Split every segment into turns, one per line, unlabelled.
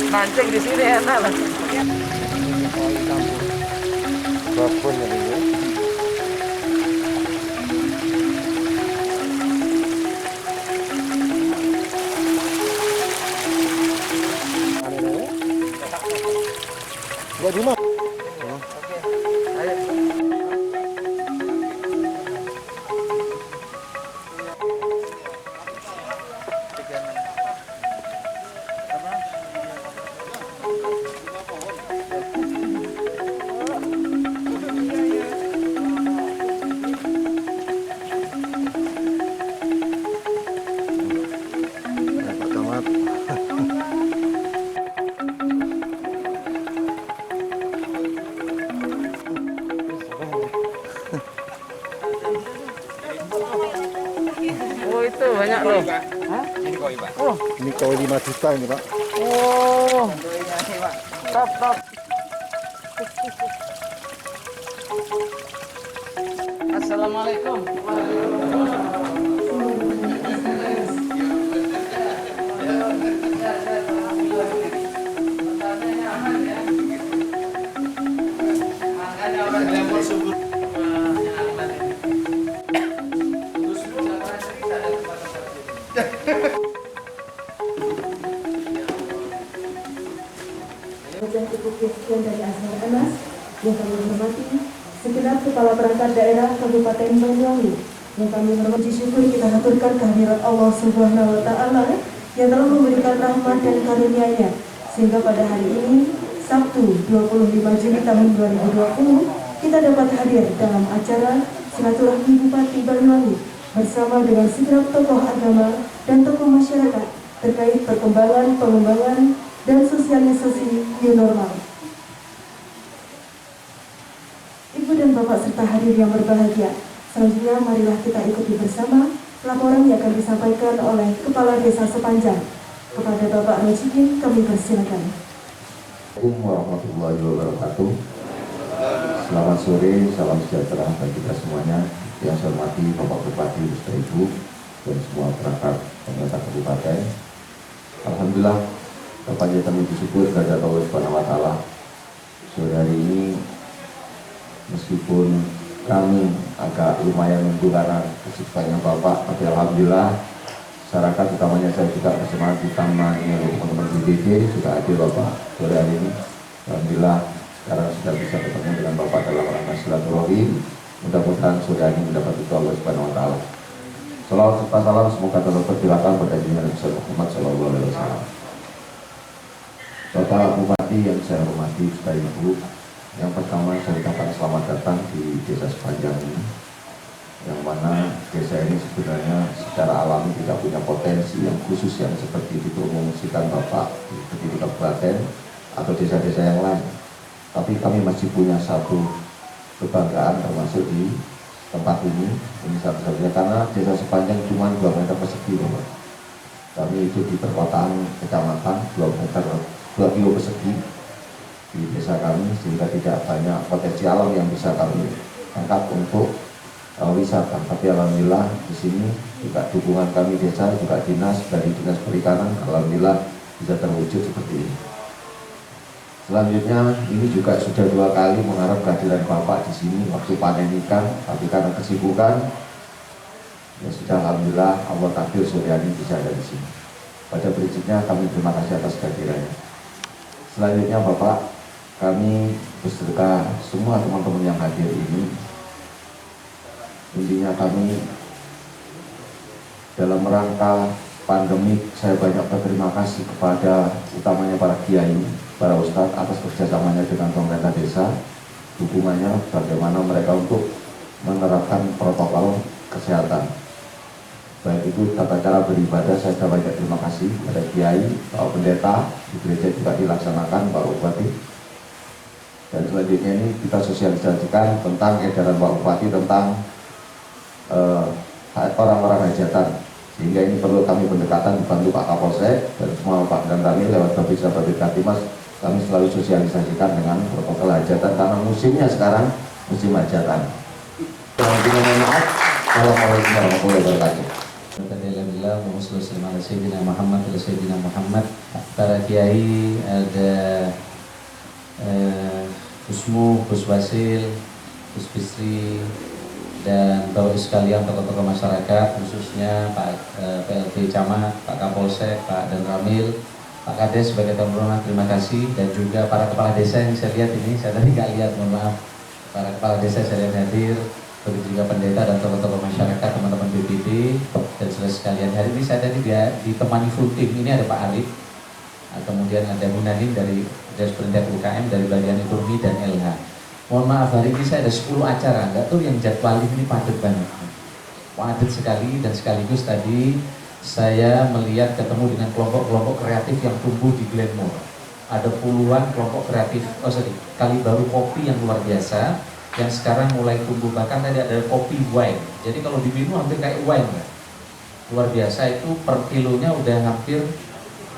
Mancing di sini enak lah.
Babon ya. Gua di mana?
Oke. Ayo. Oh itu banyak loh. Hah?
Ini koi, Pak.
Oh,
Ini kau 5 juta ini, Pak.
oh,
Koinya nih, Pak.
top top. Assalamualaikum.
Wajah Ibu Christian dari Azhar Anas yang kami hormati, segenap kepala perangkat daerah Kabupaten Banyuwangi yang kami hormati, syukur kita haturkan kehadirat Allah Subhanahu wa Ta'ala yang telah memberikan rahmat dan karunia-Nya sehingga pada hari ini Sabtu 25 Juni tahun 2020 kita dapat hadir dalam acara silaturahmi Bupati Banyuwangi bersama dengan segenap tokoh agama dan tokoh masyarakat terkait perkembangan, pengembangan, dan sosialisasi new normal. Ibu dan Bapak serta hadir yang berbahagia, selanjutnya marilah kita ikuti bersama laporan yang akan disampaikan oleh Kepala Desa Sepanjang. Kepada Bapak Rojikin, kami persilakan.
Assalamualaikum warahmatullahi wabarakatuh. Selamat sore, salam sejahtera bagi kita semuanya. Yang saya hormati Bapak Bupati beserta Ibu dan semua perangkat pemerintah kabupaten. Alhamdulillah, Bapak kami bersyukur kepada Allah Subhanahu wa Ta'ala. Sore hari ini, meskipun kami agak lumayan mendengar kesusahannya Bapak, tapi alhamdulillah masyarakat, utamanya saya juga bersama utamanya teman-teman BPD juga hadir Bapak sore hari ini. Alhamdulillah sekarang sudah bisa bertemu dengan Bapak dalam rangka silaturahim. Mudah-mudahan sore hari ini mendapat itu Allah Subhanahu wa Ta'ala. Salawat serta salam semoga terus tercurahkan pada junjungan Nabi Muhammad Sallallahu Alaihi Wasallam. Bapak Bupati yang saya hormati, Bapak Ibu, yang pertama saya ucapkan selamat datang di Desa Sepanjang ini, yang mana desa ini sebenarnya secara alami tidak punya potensi yang khusus yang seperti dipromosikan Bapak seperti di kabupaten atau desa-desa yang lain. Tapi kami masih punya satu kebanggaan termasuk di tempat ini satu-satunya karena Desa Sepanjang cuma 2 meter persegi Bapak. Kami itu di perkotaan kecamatan 2 kilo persegi di desa kami, sehingga tidak banyak potensi alam yang bisa kami angkat untuk wisata. Tapi alhamdulillah di sini juga dukungan kami desa, juga dinas dari dinas perikanan, alhamdulillah bisa terwujud seperti ini. Selanjutnya ini juga sudah 2 kali mengharap kehadiran Bapak di sini waktu panen ikan, tapi karena kesibukan ya sudah, alhamdulillah Allah takdir sore hari bisa ada di sini. Pada prinsipnya kami terima kasih atas kehadirannya. Selanjutnya Bapak, kami beserta semua teman-teman yang hadir ini, intinya kami dalam rangka pandemik, saya banyak berterima kasih kepada utamanya para kiai, para ustadz atas kerjasamanya dengan pemerintah desa, dukungannya bagaimana mereka untuk menerapkan protokol kesehatan. Baik itu tata cara beribadah, saya sudah banyak terima kasih kepada Kiai, Pak Pendeta, di gereja juga dilaksanakan, Pak Bupati. Dan selanjutnya ini kita sosialisasikan tentang edaran Pak Bupati tentang orang-orang hajatan. Sehingga ini perlu kami pendekatan dibantu Pak Kapolsek dan semua Pak dan kami lewat Babinsa Babinkatimas, kami selalu sosialisasikan dengan protokol hajatan karena musimnya sekarang musim hajatan. Mohon maaf. Assalamualaikum warahmatullahi wabarakatuh.
Alhamdulillah, Sayyidina Muhammad, para kiai, ada Gusmu, Gus Basil, Gus Bisri, dan Bapak sekalian tokoh-tokoh masyarakat, khususnya Pak PLT Camat, Pak Kapolsek, Pak Dan Ramil, Pak Kades sebagai tamu rumah, terima kasih, dan juga para kepala desa yang saya lihat ini, saya tadi nggak lihat, mohon maaf, para kepala desa saya lihat hadir, begitu juga pendeta dan tokoh-tokoh masyarakat, teman-teman BPD dan saudara sekalian. Hari ini saya tadi ditemani full tim. Ini ada Pak Arif, kemudian ada Munanin dari Pendeta UKM, dari bagian ekonomi dan LH. Mohon maaf, hari ini saya ada 10 acara, nggak tahu yang jadwalin ini padat banget, padat sekali. Dan sekaligus tadi saya melihat ketemu dengan kelompok-kelompok kreatif yang tumbuh di Glenmore. Ada puluhan kelompok kreatif, kali baru kopi yang luar biasa, yang sekarang mulai tumbuh. Bahkan tadi ada kopi wine, jadi kalau diminum hampir kayak wine ya. Luar biasa, itu per kilonya udah hampir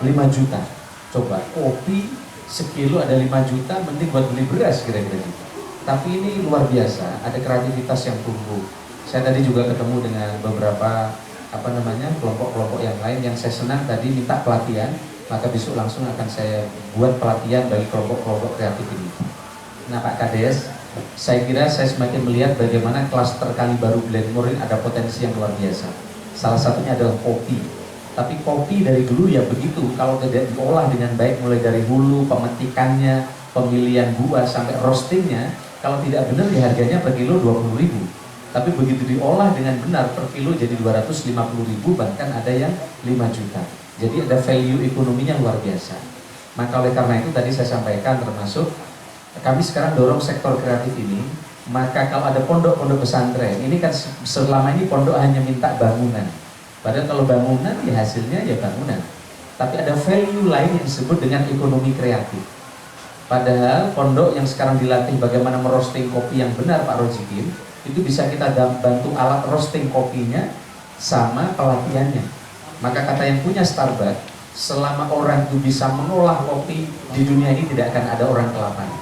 5 juta. Coba kopi sekilo ada 5 juta, mending buat beli beras kira-kira gitu. Tapi ini luar biasa, ada kreativitas yang tumbuh. Saya tadi juga ketemu dengan beberapa kelompok-kelompok yang lain yang saya senang tadi minta pelatihan, maka besok langsung akan saya buat pelatihan bagi kelompok-kelompok kreatif ini. Nah Pak Kades, saya kira saya semakin melihat bagaimana klaster kali baru Glenmore ini ada potensi yang luar biasa. Salah satunya adalah kopi. Tapi kopi dari dulu ya begitu, kalau tidak diolah dengan baik, mulai dari hulu, pemetikannya, pemilihan buah sampai roastingnya, kalau tidak benar ya harganya per kilo 20.000. Tapi begitu diolah dengan benar per kilo jadi 250.000, bahkan ada yang 5 juta. Jadi ada value ekonominya luar biasa. Maka oleh karena itu tadi saya sampaikan, termasuk kami sekarang dorong sektor kreatif ini. Maka kalau ada pondok-pondok pesantren, ini kan selama ini pondok hanya minta bangunan. Padahal kalau bangunan ya hasilnya ya bangunan. Tapi ada value lain yang disebut dengan ekonomi kreatif. Padahal pondok yang sekarang dilatih bagaimana merosting kopi yang benar Pak Rojikin, itu bisa kita bantu alat roasting kopinya sama pelatihannya. Maka kata yang punya Starbucks, selama orang itu bisa mengolah kopi, di dunia ini tidak akan ada orang kelaparan.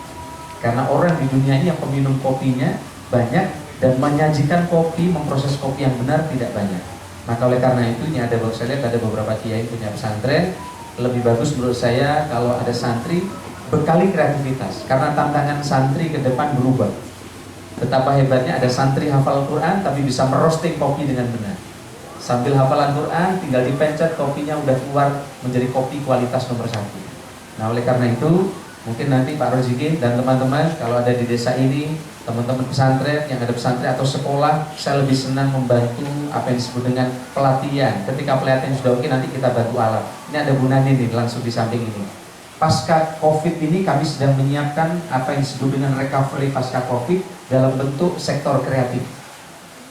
Karena orang di dunia ini yang peminum kopinya banyak dan menyajikan kopi, memproses kopi yang benar tidak banyak. Maka oleh karena itu ini saya lihat ada beberapa kiai punya pesantren. Lebih bagus menurut saya kalau ada santri bekali kreativitas, karena tantangan santri ke depan berubah. Betapa hebatnya ada santri hafal Quran tapi bisa merosting kopi dengan benar. Sambil hafalan Quran tinggal dipencet, kopinya udah keluar menjadi kopi kualitas nomor 1. Nah oleh karena itu mungkin nanti Pak Rojikin dan teman-teman kalau ada di desa ini, teman-teman pesantren yang ada pesantren atau sekolah, saya lebih senang membantu apa yang disebut dengan pelatihan. Ketika pelatihan sudah oke, nanti kita bantu alat. Ini ada Bu Nani nih langsung di samping ini. Pasca COVID ini kami sedang menyiapkan apa yang disebut dengan recovery pasca COVID dalam bentuk sektor kreatif,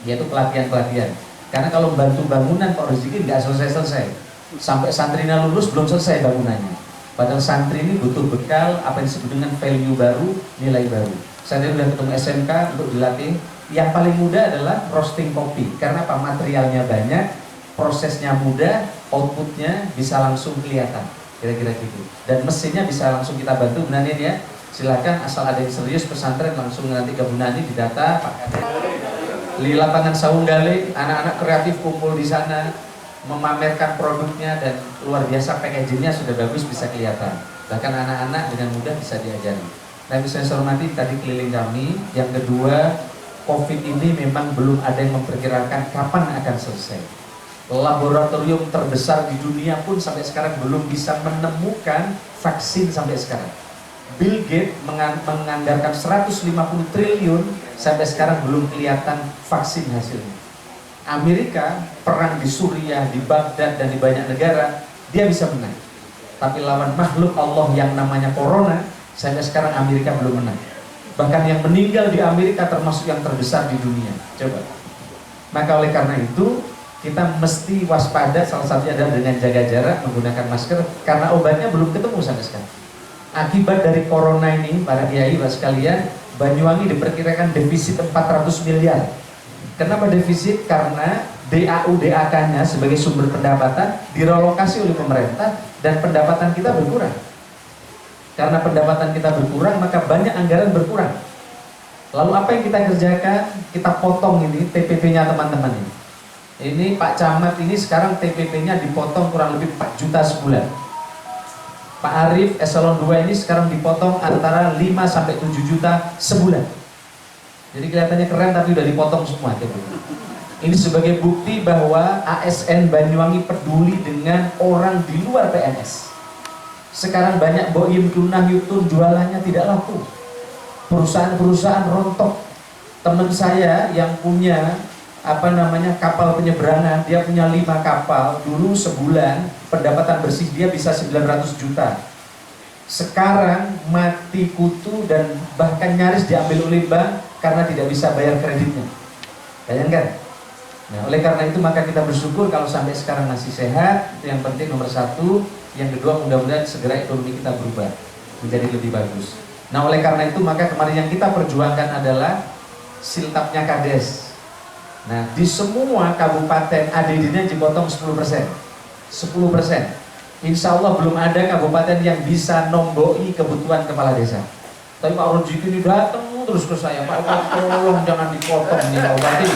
yaitu pelatihan-pelatihan. Karena kalau membantu bangunan Pak Rojikin nggak selesai-selesai, sampai santrinya lulus belum selesai bangunannya. Padahal santri ini butuh bekal apa yang disebut dengan value baru, nilai baru. Saya tadi sudah ketemu SMK untuk dilatih. Yang paling mudah adalah roasting kopi. Karena apa? Materialnya banyak, prosesnya mudah, outputnya bisa langsung kelihatan. Kira-kira gitu. Dan mesinnya bisa langsung kita bantu, Bu Nani ya. Silakan asal ada yang serius pesantren langsung nanti ke Bu Nani didata. Di lapangan Saunggale, anak-anak kreatif kumpul di sana, memamerkan produknya dan luar biasa packagingnya sudah bagus, bisa kelihatan. Bahkan anak-anak dengan mudah bisa diajari. Nah, bisa saya hormati tadi keliling kami. Yang kedua, COVID ini memang belum ada yang memperkirakan kapan akan selesai. Laboratorium terbesar di dunia pun sampai sekarang belum bisa menemukan vaksin sampai sekarang. Bill Gates menganggarkan 150 triliun, sampai sekarang belum kelihatan vaksin hasilnya. Amerika perang di Suriah, di Baghdad dan di banyak negara, dia bisa menang. Tapi lawan makhluk Allah yang namanya corona, sampai sekarang Amerika belum menang. Bahkan yang meninggal di Amerika termasuk yang terbesar di dunia. Coba. Maka oleh karena itu kita mesti waspada, salah satunya adalah dengan jaga jarak, menggunakan masker, karena obatnya belum ketemu sampai sekarang. Akibat dari corona ini, para kiai, Pak sekalian, Banyuwangi diperkirakan defisit 400 miliar. Kenapa defisit? Karena DAU DAK-nya sebagai sumber pendapatan direlokasi oleh pemerintah dan pendapatan kita berkurang. Karena pendapatan kita berkurang, maka banyak anggaran berkurang. Lalu apa yang kita kerjakan? Kita potong ini TPP-nya teman-teman ini. Ini Pak Camat ini sekarang TPP-nya dipotong kurang lebih 4 juta sebulan. Pak Arief eselon 2 ini sekarang dipotong antara 5 sampai 7 juta sebulan. Jadi kelihatannya keren tapi udah dipotong semua TPP. Ini sebagai bukti bahwa ASN Banyuwangi peduli dengan orang di luar PNS. Sekarang banyak boim tunah yutun jualannya tidak laku. Perusahaan-perusahaan rontok. Teman saya yang punya kapal penyeberangan, dia punya 5 kapal, dulu sebulan pendapatan bersih dia bisa 900 juta. Sekarang mati kutu dan bahkan nyaris diambil oleh bank karena tidak bisa bayar kreditnya. Bayangkan. Nah, oleh karena itu maka kita bersyukur kalau sampai sekarang masih sehat, itu yang penting nomor 1. Yang kedua, mudah-mudahan segera ekonomi kita berubah menjadi lebih bagus. Nah, oleh karena itu maka kemarin yang kita perjuangkan adalah siltapnya Kades. Nah, di semua kabupaten ADD-nya dipotong 10%. 10%. Insya Allah belum ada kabupaten yang bisa nomboi kebutuhan kepala desa. Tapi Pak Rojiki ini datang terus ke saya, Pak, tolong jangan dipotong nih Pak Bupati.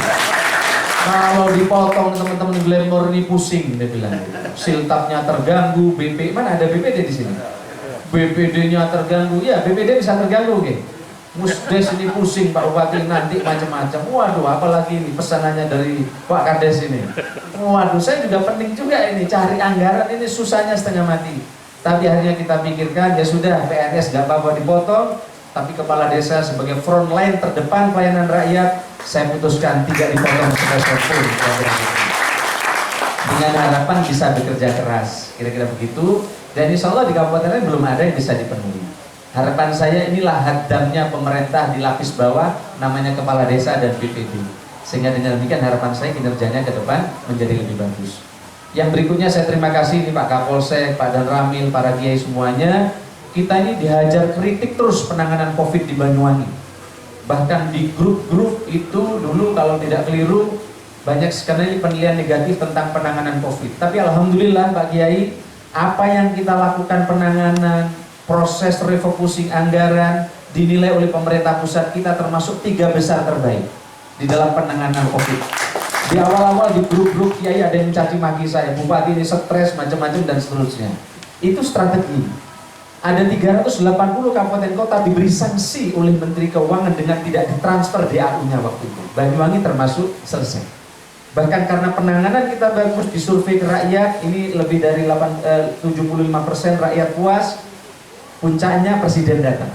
Kalau dipotong teman-teman Glamour ini pusing, dia bilang. Siltapnya terganggu, BP, mana ada BPD di sini? BPD-nya terganggu, ya BPD bisa terganggu, oke. Musdes ini pusing Pak Bupati, nanti macam-macam. Waduh, apalagi ini pesanannya dari Pak Kades ini. Waduh, saya juga penting juga ini cari anggaran, ini susahnya setengah mati. Tapi akhirnya kita pikirkan, ya sudah PNS gak apa-apa dipotong, tapi kepala desa sebagai front line terdepan pelayanan rakyat, saya putuskan tidak dipotong sepeserpun. Dengan harapan bisa bekerja keras, kira-kira begitu. Dan insya Allah di kabupaten lain belum ada yang bisa dipenuhi. Harapan saya inilah hadamnya pemerintah di lapis bawah, namanya kepala desa dan BPD. Sehingga dengan demikian harapan saya kinerjanya ke depan menjadi lebih bagus. Yang berikutnya saya terima kasih ini Pak Kapolsek, Pak Dan Ramil, para kiai semuanya. Kita ini dihajar kritik terus penanganan COVID di Banyuwangi. Bahkan di grup-grup itu dulu kalau tidak keliru banyak sekali penilaian negatif tentang penanganan COVID. Tapi alhamdulillah Pak Kiai, apa yang kita lakukan penanganan, proses refocusing anggaran dinilai oleh pemerintah pusat kita termasuk 3 besar terbaik di dalam penanganan COVID. Di awal-awal di grup-grup Kiai ada yang mencaci maki saya, Bupati ini stres macam-macam dan seterusnya. Itu strategi. Ada 380 kabupaten kota diberi sanksi oleh Menteri Keuangan dengan tidak ditransfer DAU-nya waktu itu. Banyuwangi termasuk selesai. Bahkan karena penanganan kita bagus di survei ke rakyat, ini lebih dari 75% rakyat puas. Puncaknya Presiden datang.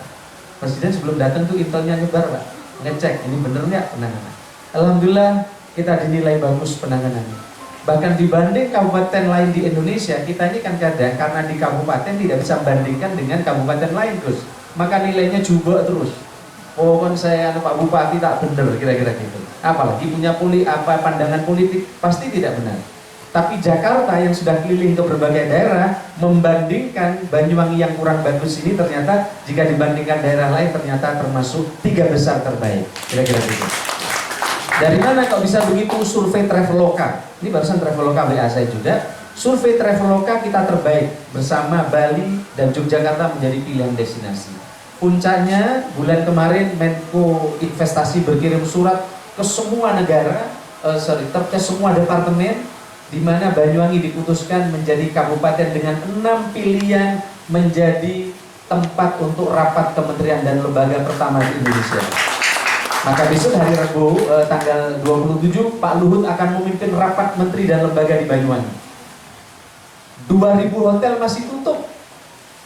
Presiden sebelum datang tuh intelnya nyebar Pak, ngecek ini bener nggak penanganan. Alhamdulillah kita dinilai bagus penanganannya. Bahkan dibanding kabupaten lain di Indonesia, kita ini kan kadang karena di kabupaten tidak bisa bandingkan dengan kabupaten lain terus, maka nilainya juga terus. Oh kan saya Pak Bupati tak bener kira-kira gitu. Apalagi punya pandangan politik pasti tidak benar. Tapi Jakarta yang sudah keliling ke berbagai daerah membandingkan Banyuwangi yang kurang bagus ini ternyata jika dibandingkan daerah lain ternyata termasuk 3 besar terbaik kira-kira gitu. Dari mana kok bisa begitu? Survei Traveloka. Ini barusan Traveloka WA saya juga. Survei Traveloka kita terbaik bersama Bali dan Yogyakarta menjadi pilihan destinasi. Puncaknya bulan kemarin Menko Investasi berkirim surat ke semua negara, ke semua departemen, di mana Banyuwangi diputuskan menjadi kabupaten dengan 6 pilihan menjadi tempat untuk rapat kementerian dan lembaga pertama di Indonesia. Maka besok hari Rabu tanggal 27 Pak Luhut akan memimpin rapat menteri dan lembaga di Banyuwangi. 2000 hotel masih tutup.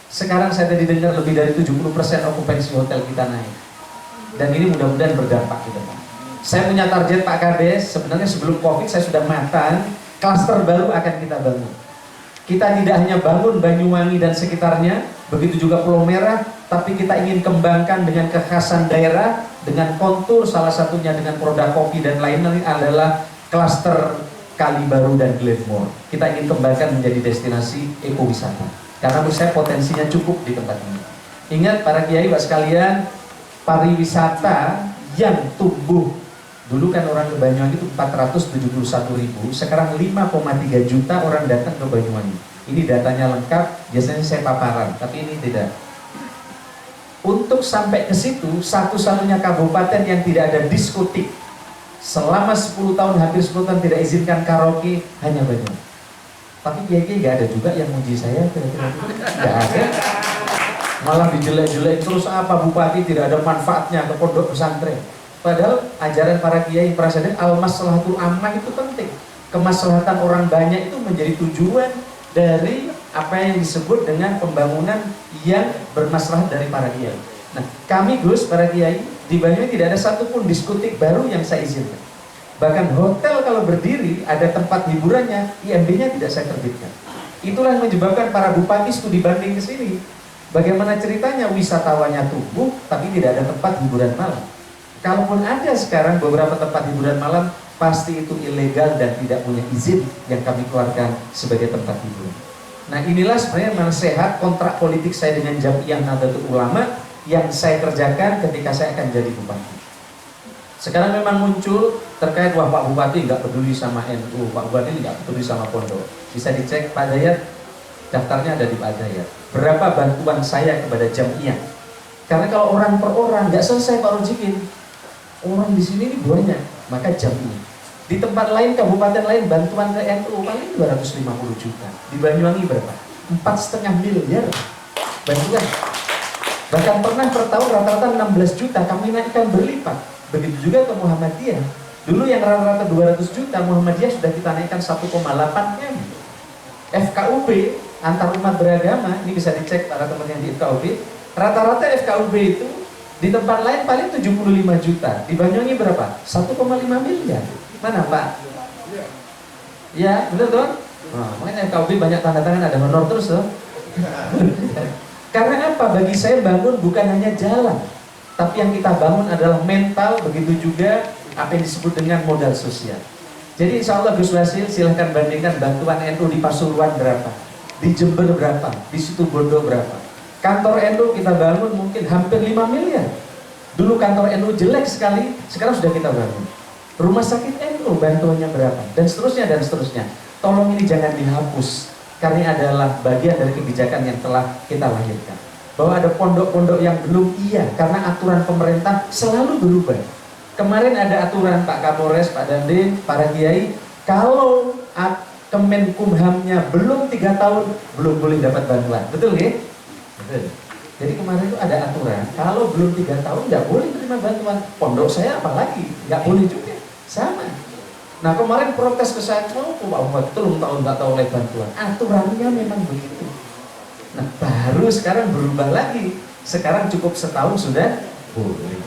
Sekarang saya tadi dengar lebih dari 70% okupansi hotel kita naik. Dan ini mudah-mudahan berdampak ke depan. Saya punya target Pak Kades, sebenarnya sebelum Covid saya sudah matang, klaster baru akan kita bangun. Kita tidak hanya bangun Banyuwangi dan sekitarnya, begitu juga Pulau Merah, tapi kita ingin kembangkan dengan kekhasan daerah, dengan kontur salah satunya dengan produk kopi dan lain-lain adalah klaster Kali Baru dan Glenmore. Kita ingin kembangkan menjadi destinasi ekowisata. Karena menurut saya potensinya cukup di tempat ini. Ingat para kiai, Pak sekalian, pariwisata yang tumbuh dulu kan orang ke Banyuwangi itu 471.000, sekarang 5,3 juta orang datang ke Banyuwangi. Ini datanya lengkap, biasanya saya paparan, tapi ini tidak. Untuk sampai ke situ, satu-satunya kabupaten yang tidak ada diskotik selama 10 tahun, hampir 10 tahun tidak izinkan karaoke, hanya Banyuwangi. Tapi kiai-kiai nggak ada juga yang muji saya, kira-kira nggak ada. Malah dijelek-jelek terus, apa bupati tidak ada manfaatnya ke pondok pesantren. Padahal ajaran para kiai prasadaya al-maslahatul ammah itu penting. Kemaslahatan orang banyak itu menjadi tujuan dari apa yang disebut dengan pembangunan yang bermaslahat dari para kiai. Nah, kami Gus, para kiai di Banyuwangi tidak ada satupun diskotik baru yang saya izinkan. Bahkan hotel kalau berdiri ada tempat hiburannya, IMB-nya tidak saya terbitkan. Itulah yang menyebabkan para bupati studi banding ke sini. Bagaimana ceritanya wisatawannya tumbuh tapi tidak ada tempat hiburan malam. Kalaupun ada sekarang beberapa tempat hiburan malam, pasti itu ilegal dan tidak punya izin yang kami keluarkan sebagai tempat hiburan. Nah, inilah sebenarnya nasihat kontrak politik saya dengan Jam'iyah Nahdlatul Ulama yang saya kerjakan ketika saya akan jadi bupati. Sekarang memang muncul terkait, wah Pak Bupati nggak peduli sama NU, Pak Bupati nggak peduli sama pondok. Bisa dicek Pak Dayat, daftarnya ada di Pak Dayat. Berapa bantuan saya kepada Jam'iyah? Karena kalau orang per orang nggak selesai Pak Rojikin. Orang di sini ini banyak, maka Jam'iyah. Di tempat lain, kabupaten lain, bantuan ke NU paling 250 juta. Di Banyuwangi berapa? 4,5 miliar bantuan. Bahkan pernah per tahun rata-rata 16 juta, kami naikkan berlipat. Begitu juga ke Muhammadiyah. Dulu yang rata-rata 200 juta, Muhammadiyah sudah kita naikkan 1,8 M. FKUB antar umat beragama, ini bisa dicek para teman yang di FKUB, rata-rata FKUB itu di tempat lain paling 75 juta. Di Banyuwangi berapa? 1,5 miliar. Mana Pak? Ya, benar tuh? Nah, makanya FKUB banyak tanda tangan, ada honor terus tuh. Karena apa? Bagi saya bangun bukan hanya jalan, tapi yang kita bangun adalah mental, begitu juga apa yang disebut dengan modal sosial. Jadi insya Allah Gus Wasil silahkan bandingkan bantuan NU di Pasuruan berapa, di Jember berapa, di Situbondo berapa. Kantor NU kita bangun mungkin hampir 5 miliar. Dulu kantor NU jelek sekali, sekarang sudah kita bangun. Rumah sakit NU bantuannya berapa, dan seterusnya dan seterusnya. Tolong ini jangan dihapus, karena ini adalah bagian dari kebijakan yang telah kita lahirkan. Bahwa ada pondok-pondok yang belum, iya, karena aturan pemerintah selalu berubah. Kemarin ada aturan Pak Kapolres, Pak Dandim, para kiai, kalau Kemenkumhamnya belum 3 tahun, belum boleh dapat bantuan. Betul ya? Betul. Jadi kemarin itu ada aturan, kalau belum 3 tahun nggak boleh terima bantuan. Pondok saya apalagi, nggak boleh juga. Sama. Nah kemarin protes ke saya, oh Pak Muhammad, belum tahun nggak tahu oleh bantuan. Aturannya memang begitu. Nah baru sekarang berubah lagi. Sekarang cukup setahun sudah boleh.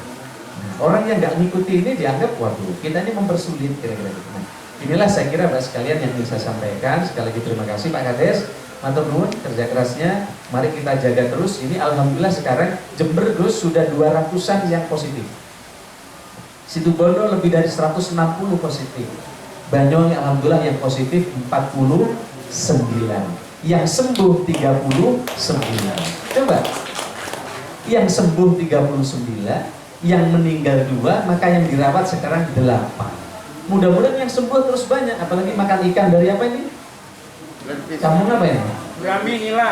Nah, orang yang nggak ngikuti ini dianggap, waduh, kita ini mempersulit kira-kira. Nah, inilah saya kira Pak sekalian yang bisa sampaikan. Sekali lagi terima kasih Pak Kades, matur nuwun kerja kerasnya. Mari kita jaga terus. Ini alhamdulillah sekarang Jember Gus sudah 200-an yang positif. Situbondo lebih dari 160 positif. Banyuwangi alhamdulillah yang positif 49, yang sembuh 39. Coba, yang sembuh 39, yang meninggal 2, maka yang dirawat sekarang 8. Mudah-mudahan yang sembuh terus banyak, apalagi makan ikan dari apa ini? Kamu apa ini?
Gurami nila.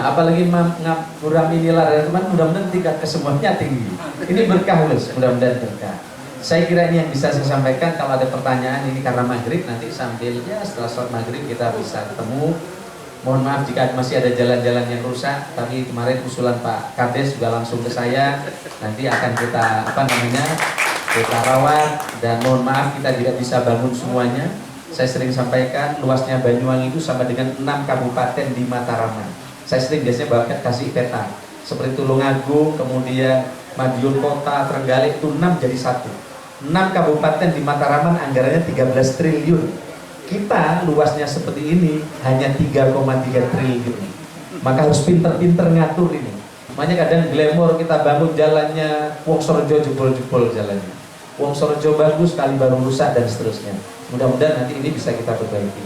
Apalagi gurami nila ya teman, mudah-mudahan tingkat kesembuhannya tinggi. Ini berkah Gus, mudah-mudahan berkah. Saya kira ini yang bisa saya sampaikan. Kalau ada pertanyaan ini karena maghrib, nanti sambil ya setelah sholat maghrib kita bisa ketemu. Mohon maaf jika masih ada jalan-jalan yang rusak. Tapi kemarin usulan Pak Kades juga langsung ke saya. Nanti akan kita kita rawat. Dan mohon maaf kita tidak bisa bangun semuanya. Saya sering sampaikan luasnya Banyuwangi itu sama dengan 6 kabupaten di Mataraman. Saya sering biasanya bawa kasih peta seperti Tulungagung, kemudian Madiun Kota, Trenggalek itu 6 jadi 1. 6 kabupaten di Mataraman anggarannya 13 triliun. Kita luasnya seperti ini hanya 3,3 triliun. Maka harus pinter-pinter ngatur ini. Makanya kadang Glenmore kita bangun jalannya, Wongsorjo jebol-jebol jalannya. Wongsorjo bagus, Kali Baru rusak dan seterusnya. Mudah-mudahan nanti ini bisa kita perbaiki.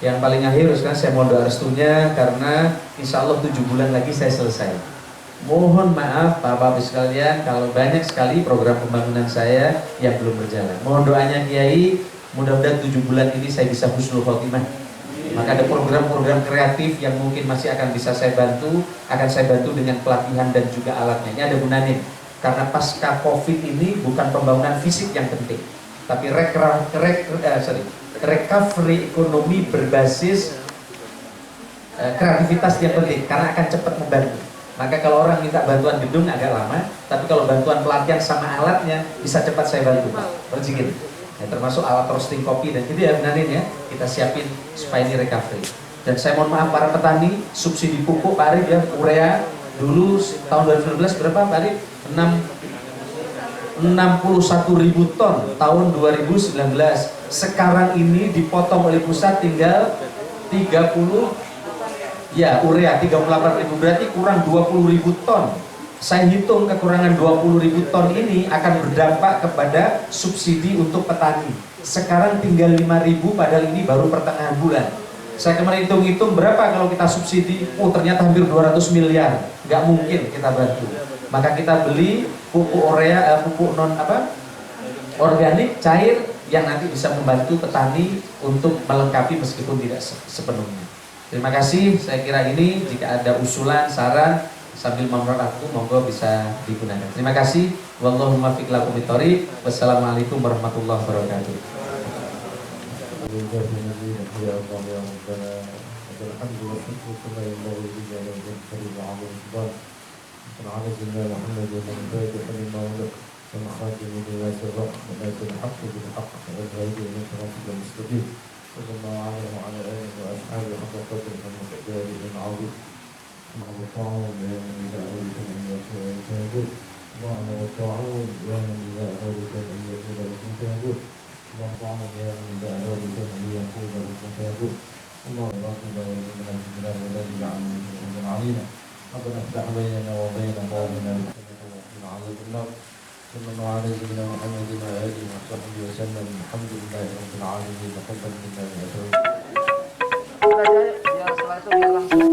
Yang paling akhir sekarang saya mohon doa restunya, karena insya Allah 7 bulan lagi saya selesai. Mohon maaf Bapak-Bapak sekalian kalau banyak sekali program pembangunan saya yang belum berjalan. Mohon doanya Kiai, mudah-mudahan 7 bulan ini saya bisa husnul khotimah. Maka ada program-program kreatif yang mungkin masih akan bisa saya bantu, akan saya bantu dengan pelatihan dan juga alatnya. Ini ada gunanya, karena pasca COVID ini bukan pembangunan fisik yang penting, tapi recovery ekonomi berbasis kreativitas yang penting, karena akan cepat membantu. Maka kalau orang minta bantuan gedung agak lama, tapi kalau bantuan pelatihan sama alatnya bisa cepat saya bantu, Pak. Rezeki. Ya, termasuk alat roasting kopi dan gitu ya, benarin ya, kita siapin supaya ini recovery. Dan saya mohon maaf para petani, subsidi pupuk Pak Arif ya, urea dulu tahun 2019 berapa Pak Arif? 61.000 ton tahun 2019. Sekarang ini dipotong oleh pusat tinggal 30, ya urea 38.000, berarti kurang 20.000 ton. Saya hitung kekurangan 20.000 ton ini akan berdampak kepada subsidi untuk petani. Sekarang tinggal 5.000, padahal ini baru pertengahan bulan. Saya kemarin hitung-hitung berapa kalau kita subsidi, ternyata hampir 200 miliar. Nggak mungkin kita bantu. Maka kita beli pupuk urea, pupuk organik cair yang nanti bisa membantu petani untuk melengkapi meskipun tidak sepenuhnya. Terima kasih, saya kira ini jika ada usulan, saran, sambil memperoleh aku, monggo bisa digunakan. Terima kasih. Wallahu muwaffiq ila aqwamit thoriq. Wassalamualaikum warahmatullahi wabarakatuh.
اللهم وطاعون يا من إذا أرادك أن يكون لكم فيكون وطاعون يا من إذا أرادك أن يكون لكم فيكون اللهم لا تضع لنا في البلاد ولا تجعل من علينا ربنا افتح بيننا وبين قومنا بالسنة عذاب النار صلى الله على سيدنا محمد وعلى آله وصحبه وسلم الحمد لله رب العالمين تقبل منا يا
Biar setelah itu biar langsung